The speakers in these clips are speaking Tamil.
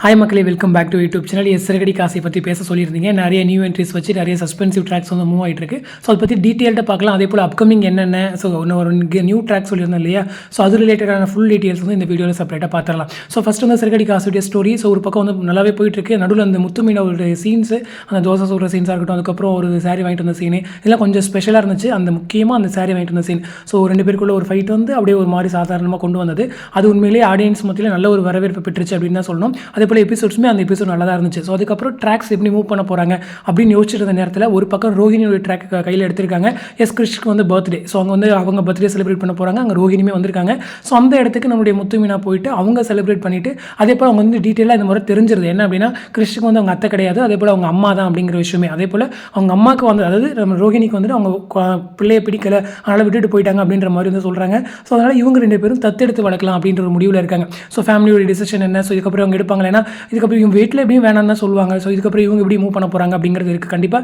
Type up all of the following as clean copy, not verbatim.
ஹாய் மக்களே, welcome back to YouTube channel. சிறகடி காசை பற்றி பேச சொல்லியிருந்தீங்க. நிறைய நியூ என்ட்ரிஸ் வச்சு நிறைய சஸ்பென்சிவ் ட்ராக்ஸ் வந்து மூவ் ஆகிட்டு இருக்கு. ஸோ அதை பற்றி டீட்டெயில்டாக பார்க்கலாம். அதே போல் அப்கமிங் என்னென்ன, ஸோ இன்னும் ஒரு நியூ ட்ராக் சொல்லியிருந்தேன் இல்லையா, ஸோ அது ரிலேட்டடான ஃபுல் டீட்டெயில்ஸ் வந்து இந்த வீடியோவில் செப்பரேட்டாக பார்த்துடலாம். ஸோ ஃபஸ்ட் வந்து சிறகடி காசுடைய ஸ்டோரி. ஸோ ஒரு பக்கம் வந்து நல்லாவே போயிட்டு இருக்கு. நடுவில் அந்த முத்து மீனோட சீன்ஸு, அந்த தோசை சொல்கிற சீன்ஸாக இருக்கட்டும், அதுக்கப்புறம் ஒரு சாரி வாங்கிட்டு வந்த சீனு, இதெல்லாம் கொஞ்சம் ஸ்பெஷலாக இருந்துச்சு. அந்த முக்கியமாக அந்த சாரி வாங்கிட்டு வந்த சீன், ஸோ ரெண்டு பேருக்குள்ள ஒரு ஃபைட் வந்து அப்படியே ஒரு மாதிரி சாதாரணமாக கொண்டு வந்தது. அது உண்மையிலேயே ஆடியன்ஸ் மத்தியில் நல்ல ஒரு வரவேற்பு பெற்றுச்சு அப்படின்னு தான் சொல்லணும். அதே போல் எபிசோட்ஸுமே அந்த எபிசோட் நல்லா தான் இருந்துச்சு. ஸோ அதுக்கப்புறம் ட்ராக்ஸ் எப்படி மூவ் பண்ண போகிறாங்க அப்படின்னு யோசிச்சிருந்த நேரத்தில் ஒரு பக்கம் ரோஹினியோட ட்ராக் கையில் எடுத்திருக்காங்க. கிறிஷ்க்கு வந்து பர்த்டே. ஸோ அவங்க பர்த்டே செலிப்ரேட் பண்ண போகிறாங்க. அங்கே ரோஹினியுமே வந்திருக்காங்க. ஸோ அந்த இடத்துக்கு நம்மளுடைய முத்து மீனா போயிட்டு அவங்க செலிப்ரேட் பண்ணிவிட்டு, அதே போல் அவங்க வந்து டீட்டெயிலாக இந்த முறை தெரிஞ்சிருது என்ன அப்படின்னா, கிறிஷ்க்கு வந்து அவங்க அத்தை கிடையாது, அதே போல் அவங்க அம்மா தான் அப்படிங்கிற விஷயமே. அதே போல் அவங்க அம்மாவுக்கு வந்து, அதாவது நம்ம ரோஹினிக்கு வந்துட்டு அவங்க பிள்ளையை பிடிக்கல, அதனால் விட்டுட்டு போயிட்டாங்க அப்படின்ற மாதிரி வந்து சொல்கிறாங்க. ஸோ அதனால் இவங்க ரெண்டு பேரும் தத்தெடுத்து வளர்க்கலாம் அப்படின்ற ஒரு முடிவில் இருக்காங்க. ஸோ ஃபேமிலியோட டிசிஷன் என்ன, ஸோ இதுக்கப்புறம் அவங்க எடுப்பாங்க. ஏன்னா இதுக்கப்புறம் இவங்க வீட்டில் எப்படியும் வேணாம் தான் சொல்லுவாங்க. ஸோ இதுக்கப்புறம் இவங்க எப்படி மூவ் பண்ண போகிறாங்க அப்படிங்கிறது இருக்குது. கண்டிப்பாக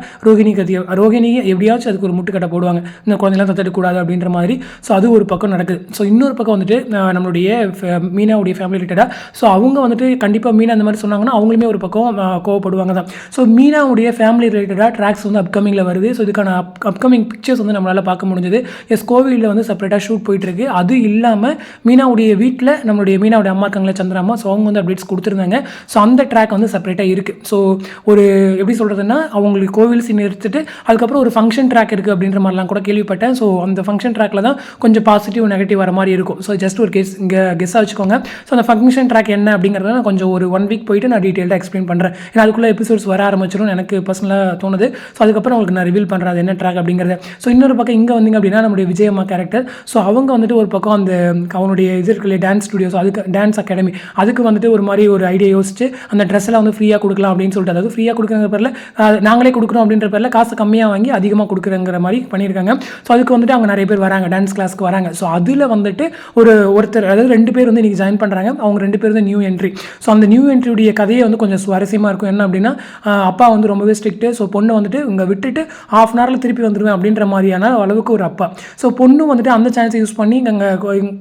ரோஹிணி எப்படியாச்சும் அதுக்கு ஒரு முட்டுக்கட்டை போடுவாங்க, இந்த குழந்தைலாம் தத்தெடுக்கக்கூடாது அப்படின்ற மாதிரி. ஸோ அது ஒரு பக்கம் நடக்குது. ஸோ இன்னொரு பக்கம் வந்துட்டு நம்மளுடைய மீனாவுடைய ஃபேமிலி ரிலேட்டடாக, ஸோ அவங்க வந்துட்டு கண்டிப்பாக மீனா அந்த மாதிரி சொன்னாங்கன்னா அவங்களுமே ஒரு பக்கம் கோவப்படுவாங்க தான். ஸோ மீனாவுடைய ஃபேமிலி ரிலேட்டடாக ட்ராக்ஸ் வந்து அப்கமிங்கில் வருது. ஸோ இதுக்கான அப்கமிங் பிக்சர்ஸ் வந்து நம்மளால் பார்க்க முடிஞ்சது. கோவிலில் வந்து செப்பரேட்டாக ஷூட் போயிட்டுருக்கு. அது இல்லாமல் மீனாவுடைய வீட்டில் நம்மளுடைய மீனாவுடைய அம்மா இருக்காங்களே, சந்திராமா, ஸோ அவங்க வந்து அப்டேட்ஸ் கொடுத்துருந்தாங்க. ஸோ அந்த ட்ராக் வந்து செப்பரேட்டாக இருக்குது. ஸோ ஒரு எப்படி சொல்கிறதுன்னா, அவங்களுக்கு கோவில் சீன் எடுத்துட்டு அதுக்கப்புறம் ஒரு ஃபங்க்ஷன் ட்ராக் இருக்குது அப்படின்ற மாதிரிலாம் கூட கேள்விப்பட்டேன். ஸோ அந்த ஃபங்க்ஷன் ட்ராக்கில் தான் கொஞ்சம் பாசிட்டிவ் நெகட்டிவ் வர மாதிரி இருக்கும். ஸோ ஜஸ்ட் ஒரு கெஸ்ஸாக வச்சுக்கோங்க. ஸோ அந்த ஃபங்க்ஷன் ட்ராக் என்ன அப்படிங்கிறத நான் கொஞ்சம் ஒரு 1 வீக் போயிட்டு நான் டீட்டெயிலாக எக்ஸ்பிளைன் பண்ணுறேன். ஏன்னா அதுக்குள்ளே எபிசோட்ஸ் வர ஆரம்பிச்சிடும் எனக்கு பர்சனலாக தோணுது. ஸோ அதுக்கப்புறம் உங்களுக்கு நான் ரிவீல் பண்ணுறேன் அது என்ன ட்ராக் அப்படிங்கிறது. ஸோ இன்னொரு பக்கம் இங்கே வந்தீங்க அப்படின்னா நம்மளுடைய விஜயம்மா கேரக்டர். ஸோ அவங்க வந்துட்டு ஒரு பக்கம் அந்த அவனுடைய இது இருக்குல்ல டான்ஸ் ஸ்டுடியோஸ், அதுக்கு டான்ஸ் அகாடமி, அதுக்கு வந்துட்டு ஒரு மாதிரி ஒரு ஐடியா யோசிச்சு அந்த ட்ரெஸ் எல்லாம் வந்து ஃப்ரீயாக கொடுக்கலாம் அப்படின்னு சொல்லிட்டு, அதாவது ஃப்ரீயாக கொடுக்குற பேரில் நாங்களே கொடுக்குறோம் அப்படின்ற பேரில் காசு கம்மியாக வாங்கி அதிகமாக கொடுக்குறங்கிற மாதிரி பண்ணியிருக்காங்க. ஸோ அதுக்கு வந்துட்டு அவங்க நிறைய பேர் வராங்க, டான்ஸ் கிளாஸ்க்கு வராங்க. ஸோ அதில் வந்துட்டு ஒருத்தர், அதாவது 2 பேர் வந்து இன்றைக்கி ஜாயின் பண்ணுறாங்க. அவங்க 2 பேர் தான் நியூ என்ட்ரி. ஸோ அந்த நியூ என்ட்ரியுடைய கதையை வந்து கொஞ்சம் சுவாரஸ்யமாக இருக்கும். என்ன அப்படின்னா, அப்பா வந்து ரொம்பவே ஸ்ட்ரிக்ட்டு. ஸோ பொண்ணு வந்துட்டு இங்கே விட்டுட்டு ½ அன் ஹவரில் திருப்பி வந்துடுவேன் அப்படின்ற மாதிரியான அளவுக்கு ஒரு அப்பா. ஸோ பொண்ணு வந்துட்டு அந்த சான்ஸை யூஸ் பண்ணி அங்கே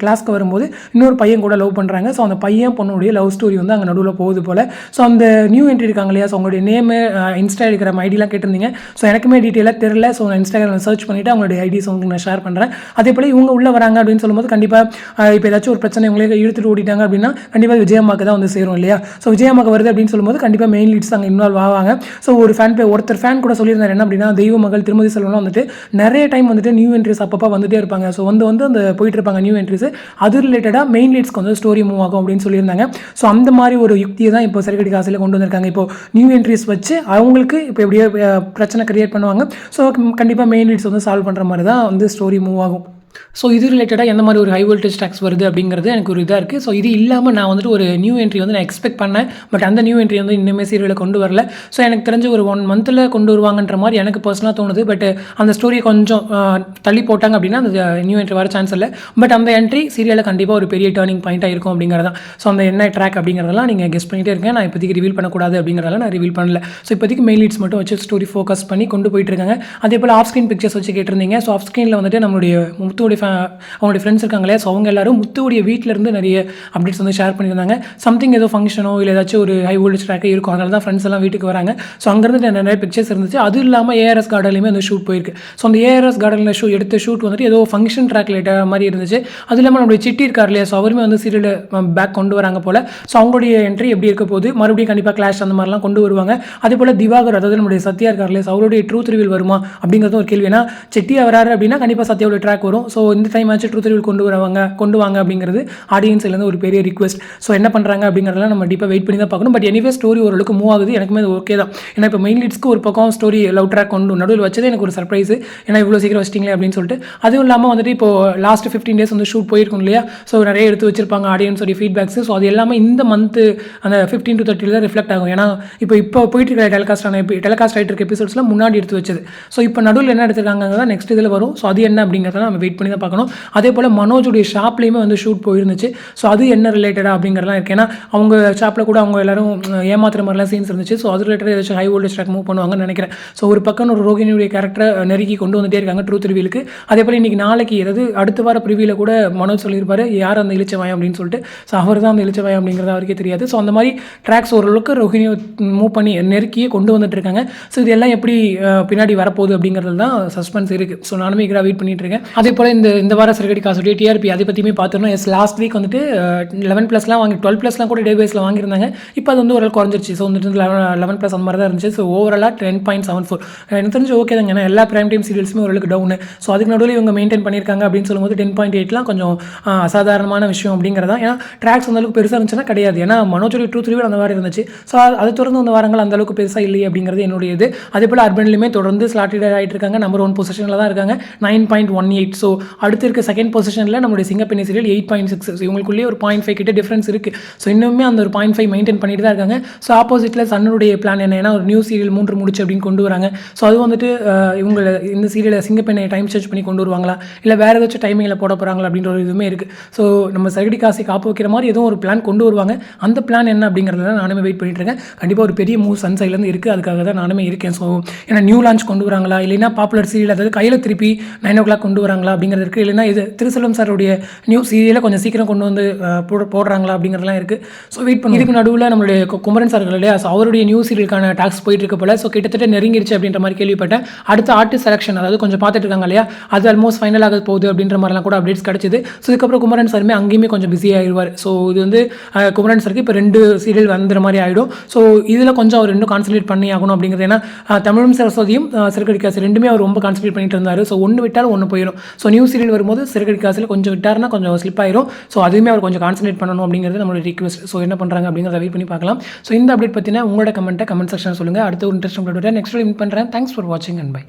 கிளாஸ்க்கு வரும்போது இன்னொரு பையன் கூட லவ் பண்ணுறாங்க. ஸோ அந்த பையன் பொண்ணுடைய லவ் ஸ்டோரி வந்து அங்கே நடுவில் போகுது போல். ஸோ அந்த நியூ என்ட்ரி இருக்காங்க இல்லையா, ஸோ அவங்களுடைய நேமு, இன்ஸ்டா இருக்கிற ஐடிலாம் கேட்டிருந்தீங்க. ஸோ எனக்குமே டீட்டெயிலாக தெரியல. ஸோ நான் இன்ஸ்டாகிராமில் சர்ச் பண்ணிவிட்டு அவங்களுடைய ஐடிஸ் உங்களுக்கு நான் ஷேர் பண்ணுறேன். அதே போல் இவங்க உள்ளே வராங்க அப்படின்னு சொல்லும்போது கண்டிப்பாக இப்போ ஏதாச்சும் ஒரு பிரச்சனை இவங்களே இழுத்துட்டு ஓடிட்டாங்க அப்படின்னா கண்டிப்பாக விஜயம்மாக்கு தான் வந்து சேரும் இல்லையா. ஸோ விஜயம்மாக்கு வருது அப்படின்னு சொல்லும்போது கண்டிப்பாக மெயின் லீட்ஸ் அங்கே இன்வால்வ் ஆவாங்க. ஸோ ஒரு ஒருத்தர் ஃபேன் கூட சொல்லியிருந்தார் என்ன அப்படின்னா, தெய்வ மகள் திருமதி செல்வம்லாம் வந்துட்டு நிறைய டைம் வந்துட்டு நியூ என்ட்ரிஸ் அப்பப்போ வந்துட்டே இருப்பாங்க. ஸோ வந்து அந்த போயிட்டு இருப்பாங்க நியூ என்ட்ரிஸ். அது ரிலேட்டடாக மெயின் லீட்ஸ்க்கு வந்து ஸ்டோரி மூவ் ஆகும் அப்படின்னு சொல்லியிருந்தாங்க. ஸோ அந்த மாதிரி ஒரு யுக்தியை தான் இப்போ சிறகடி காசில் கொண்டு வந்திருக்காங்க. இப்போ நியூ என்ட்ரிஸ் வச்சு அவங்களுக்கு இப்போ எப்படியோ பிரச்சனை கிரியேட் பண்ணுவாங்க. ஸோ கண்டிப்பாக மெயின் லீட்ஸ் வந்து சால்வ் பண்ணுற மாதிரி தான் வந்து ஸ்டோரி மூவ் ஆகும். ஸோ இது ரிலேட்டடாக எந்த மாதிரி ஒரு ஹை வோல்டேஜ் ட்ராக்ஸ் வருது அப்படிங்கிறது எனக்கு ஒரு இதாக இருக்குது. ஸோ இது இல்லாமல் நான் வந்துட்டு ஒரு நியூ என்ட்ரி வந்து நான் எக்ஸ்பெக்ட் பண்ணேன். பட் அந்த நியூ என்ட்ரி வந்து இன்னுமே சீரியலில் கொண்டு வரல. ஸோ எனக்கு தெரிஞ்ச ஒரு 1 மந்தில் கொண்டு வருவாங்கன்ற மாதிரி எனக்கு பர்சனலாக தோணுது. பட் அந்த ஸ்டோரியை கொஞ்சம் தள்ளி போட்டாங்க அப்படின்னா அந்த நியூ என்ட்ரி வர சான்ஸ் இல்லை. பட் அந்த என்ட்ரி சீரியலில் கண்டிப்பாக ஒரு பெரிய டேர்னிங் பாயிண்ட்டாக இருக்கும் அப்படிங்கிறதான். ஸோ அந்த என்ன ட்ராக் அப்படிங்கிறதெல்லாம் நீங்கள் கெஸ் பண்ணிகிட்டே இருக்கேன். நான் இப்போதைக்கு ரிவீல் பண்ணக்கூடாது அப்படிங்கிறதெல்லாம் நான் ரிவீல் பண்ணல. ஸோ இப்போதைக்கு மெயின் லீட்ஸ் மட்டும் வச்சு ஸ்டோரி ஃபோக்கஸ் பண்ணி கொண்டு போயிட்டு இருக்காங்க. அதே போல் ஆஃப் ஸ்க்ரீன் பிக்சர்ஸ் வச்சு கேட்டிருந்தீங்க. ஸோ ஆஃப் ஸ்க்ரீனில் வந்துட்டு நம்மளுடைய முத்துவோடைய அவங்களுடைய ஃப்ரெண்ட்ஸ் இருக்காங்களே, ஸோ அவங்க எல்லாரும் முத்துவுடைய வீட்டிலேருந்து நிறைய அப்டேட்ஸ் வந்து ஷேர் பண்ணியிருந்தாங்க. சம்திங் ஏதோ ஃபங்க்ஷனோ இல்லை ஏதாச்சும் ஒரு ஹை வோல்டேஜ் ட்ராக்கே இருக்கும். அதனால தான் ஃப்ரெண்ட்ஸ் எல்லாம் வீட்டுக்கு வராங்க. ஸோ அங்கேருந்து நிறைய பிக்சர்ஸ் இருந்துச்சு. அது இல்லாமல் ஏஆர்எஸ் கார்டன்லையுமே வந்து ஷூட் போயிருக்கு. ஸோ அந்த ஏஆர்எஸ் கார்டனில் எடுத்த ஷூட் வந்துட்டு ஏதோ ஃபங்க்ஷன் ட்ராக் ரிலேட்டட் மாதிரி இருந்துச்சு. அது இல்லாமல் நம்மளுடைய சிட்டி இருக்கார் இல்லையா, ஸோ அவருமே வந்து சீரியல் பேக் கொண்டு வராங்க போல். ஸோ அவங்களுடைய என்ட்ரி எப்படி இருக்க போது, மறுபடியும் கண்டிப்பாக கிளாஷ் அந்த மாதிரிலாம் கொண்டு வருவாங்க. அதே போல் திவாகர், அதாவது நம்மளுடைய சத்யா இருக்கார் இல்லையா, ஸோ அவருடைய ட்ரூத் ரிவீல் வருமா அப்படிங்கிறது ஒரு கேள்வி. ஏன்னா செட்டியாக வராரு அப்படின்னா கண்டிப்பாக சத்யாவுடைய ட்ராக் வரும். ஸோ இந்த டைம் ஆச்சு ட்ரூத் ரிவீல் கொண்டு வாங்க அப்படிங்கிறது ஆடியன்ஸ்லேருந்து ஒரு பெரிய ரிக்வெஸ்ட். ஸோ என்ன பண்ணுறாங்க அப்படிங்கிறதெல்லாம் நம்ம டீப்பாக வெயிட் பண்ணி தான் பார்க்கணும். பட் எனிவே ஸ்டோரி ஓரளவுக்கு மூவ் ஆகுது. எனக்குமே அது ஓகே தான். ஏன்னா இப்போ மெயின் லீட்ஸ்க்கு ஒரு பக்கம் ஸ்டோரி லவ் ட்ராக் கொண்டு நடுவில் வச்சது எனக்கு ஒரு சர்ப்ரைஸ். ஏன்னா இவ்வளோ சீக்கிரம் வச்சிட்டிங்களே அப்படின்னு சொல்லிட்டு. அதுவும் இல்லாமல் வந்துட்டு இப்போ லாஸ்ட் 15 டேஸ் வந்து ஷூட் போயிருக்கும் இல்லையா, ஸோ நிறைய எடுத்து வச்சிருப்பாங்க ஆடியன்ஸோடைய ஃபீட்பேக்ஸ். ஸோ அது எல்லாமே இந்த மந்த் அந்த 15 to 30 தான் ரிஃப்ளெக்ட் ஆகும். ஏன்னா இப்போ போயிட்டு இருக்க டெலிகாஸ்ட் ஆகிட்டு இருக்க எபிசோட்ஸ்லாம் முன்னாடி எடுத்து வச்சது. ஸோ இப்போ நடுவில் என்ன எடுத்துருக்காங்க தான் நெக்ஸ்ட் இதில் வரும். ஸோ அது என்ன அப்படிங்கிறத நம்ம வெயிட் பண்ணி தான் பார்க்கணும். அதே போல் மனோஜுடைய ஷாப்லேயுமே வந்து ஷூட் போயிருந்துச்சு. ஸோ அது என்ன ரிலேட்டடாக அப்படிங்கிறலாம் இருக்குது. ஏன்னா அவங்க ஷாப்பில் கூட அவங்க எல்லாரும் ஏமாத்துற மாதிரிலாம் சீன்ஸ் இருந்துச்சு. ஸோ அது ரிலேட்டடாக ஏதாச்சும் ஹை வோல்டேஜ் ட்ராக் மூவ் பண்ணுவாங்கன்னு நினைக்கிறேன். ஸோ ஒரு பக்கம் ஒரு ரோகிணியுடைய கேரக்டரை நெருக்கி கொண்டு வந்துட்டே இருக்காங்க ட்ரூத் ரிவீலுக்கு. அதே போல் இன்றைக்கி நாளைக்கு அதாவது அடுத்த வார ப்ரிவியூவில் கூட மனோஜ் சொல்லியிருப்பாரு யார் அந்த இளிச்சவாயம் அப்படின்னு சொல்லிட்டு. ஸோ அவர் தான் அந்த இளிச்சவாயம் அப்படிங்கிறது அவருக்கே தெரியாது. ஸோ அந்த மாதிரி ட்ராக்ஸ் ஓரளவுக்கு ரோஹிணியை மூவ் பண்ணி நெருக்கியே கொண்டு வந்துட்டு இருக்காங்க. ஸோ இது எல்லாம் எப்படி பின்னாடி வரப்போகுது அப்படிங்கிறது தான் சஸ்பென்ஸ் இருக்குது. ஸோ நானுமே இதாக வெயிட் பண்ணிட்டு இருக்கேன். அதே போல் இந்த வார சிறுகடி காசுடைய டிஆர்பி அதை பற்றியுமே பார்த்துருந்தோம். லாஸ்ட் வீக் வந்துட்டு 11+ வாங்கி 12+ கூட டே பேஸில் வாங்கியிருந்தாங்க. இப்போ அது வந்து ஒரு குறைஞ்சிருச்சு. ஸோ வந்துட்டு 11+ அந்த மாதிரி தான் இருந்துச்சு. ஸோ ஓவராலாக 10.74 எனக்கு தெரிஞ்சு ஓகே தாங்க. ஏன்னா எல்லா பிரைம் டைம் சீரியல்ஸுமே ஓரளவுக்கு டவுனு. ஸோ அதுக்கு நடுவில் இவங்க மெயின்டைன் பண்ணியிருக்காங்க அப்படின்னு சொல்லும்போது 10.8 கொஞ்சம் அசாதாரணமான விஷயம் அப்படிங்கிறதா. ஏன்னா ட்ராக்ஸ் அந்தளவுக்கு பெருசாக இருந்துச்சுன்னா கிடையாது. ஏன்னா மனோஜோட ட்ரூத் ரிவீல் அந்த மாதிரி இருந்துச்சு. ஸோ அதை தொடர்ந்து அந்த வாரங்கள் அந்தளவுக்கு பெருசாக இல்லையே அப்படிங்கிறது என்னுடைய இது. அதே போல் அர்பன்லையுமே தொடர்ந்து ஸ்லாட்டட் ஆகிட்டு இருக்காங்க. நம்பர் 1 பொசிஷனில் தான் இருக்காங்க 9.18. ஸோ அடுத்து இருக்க செகண்ட் பொசிஷனில் நம்மளுடைய சிங்கப்பெண்ணை சீரியல் 8.6. ஸோ இவங்களுக்குள்ளேயே ஒரு 0.5 கிட்ட டிஃப்ரென்ஸ் இருக்குது. ஸோ இன்னுமே அந்த ஒரு 0.5 மெயின்டைன் பண்ணிட்டு தான் இருக்காங்க. ஸோ ஆப்போசிட்டில் சன்னுடைய பிளான் என்ன, ஒரு நியூ சீரியல் 3 முடிச்சு அப்படின்னு கொண்டு வராங்க. ஸோ அது வந்துட்டு இவங்க இந்த சீரியலை சிங்கப்பெண்ணை டைம் சேஞ்ச் பண்ணி கொண்டு வருவாங்களா, இல்லை வேறு ஏதாச்சும் டைமிங்கில் போட போகிறாங்களா அப்படின்ற ஒரு இதுவுமே இருக்குது. ஸோ நம்ம சகடி காசை காப்பு வைக்கிற மாதிரி எதுவும் ஒரு பிளான் கொண்டு வருவாங்க. அந்த பிளான் என்ன அப்படிங்கிறத நானுமே வெயிட் பண்ணிட்டு இருக்கேன். கண்டிப்பாக ஒரு பெரிய மூவ் சன் சைட்லேருந்து இருக்குது. அதுக்காக தான் நானுமே இருக்கேன். ஸோ ஏன்னா நியூ லான்ச் கொண்டு வராங்களா, இல்லைன்னா பாப்புலர் சீரியல் அதாவது கையில் திருப்பி 9 o'clock கொண்டு வராங்களா அப்படிங்கிறது இருக்குது. இல்லைன்னா இது திருசெல்வம் சாருடைய நியூ சீரியலை கொஞ்சம் சீக்கிரம் கொண்டு வந்து போடுறாங்களா அப்படிங்கிறதுலாம் இருக்குது. ஸோ வெயிட் பண்ணி இதுக்கு நடுவில் நம்மளுடைய குமரன் சார்கள் இல்லையா, ஸோ அவருடைய நியூ சீரியலுக்கான டாக்ஸ் போயிட்டு இருக்க போல. ஸோ கிட்டத்தட்ட நெருங்கிருச்சு அப்படின்ற மாதிரி கேள்விப்பட்டேன். அடுத்த ஆர்டிஸ்ட் செலக்ஷன் அதாவது கொஞ்சம் பார்த்துட்டு இருக்காங்க இல்லையா, அது ஆல்மோஸ்ட் ஃபைனல் ஆக போகுது அப்படின்ற மாதிரிலாம் கூட அப்டேட்ஸ் கிடச்சிது. ஸோ இதுக்கப்புறம் குமரன் சாருமே அங்கேயுமே கொஞ்சம் பிஸி ஆகிடுவார். ஸோ இது வந்து குமரன் சாருக்கு இப்போ 2 சீரியல் வந்துற மாதிரி ஆகிடும். ஸோ இதில் கொஞ்சம் அவர் இன்னும் கான்சன்ட்ரேட் பண்ணி ஆகணும் அப்படிங்கிறது. ஏன்னா தமிழும் சரஸ்வதியும் சிறுகடி காசு ரெண்டுமே அவர் ரொம்ப கான்சன்ட்ரேட் பண்ணிட்டு இருந்தார். ஸோ ஒன்று விட்டாலும் ஒன்று போயிடும். ஸோ நியூ சீரியல் வரும்போது சிறுகடி காசில் கொஞ்சம் விட்டார்னா கொஞ்சம் ஸ்லிப் ஆயிரும். ஸோ அதுவுமே அவர் கொஞ்சம் கான்சன்ட்ரேட் பண்ணணும் அப்படிங்கிறது நம்மளோட ரிக்வெஸ்ட். ஸோ என்ன பண்ணுறாங்க அப்படிங்கிறத வெயிட் பண்ணி பார்க்கலாம். ஸோ இந்த அப்டேட் பற்றின உங்களோட கமெண்ட் செக்ஷன் சொல்லுங்கள். அடுத்த ஒரு இன்ட்ரெஸ்டிங் அப்டேட் நெக்ஸ்ட் மீட் பண்ணுறேன். தேங்க்ஸ் ஃபார் வாட்சிங் அண்ட் பை.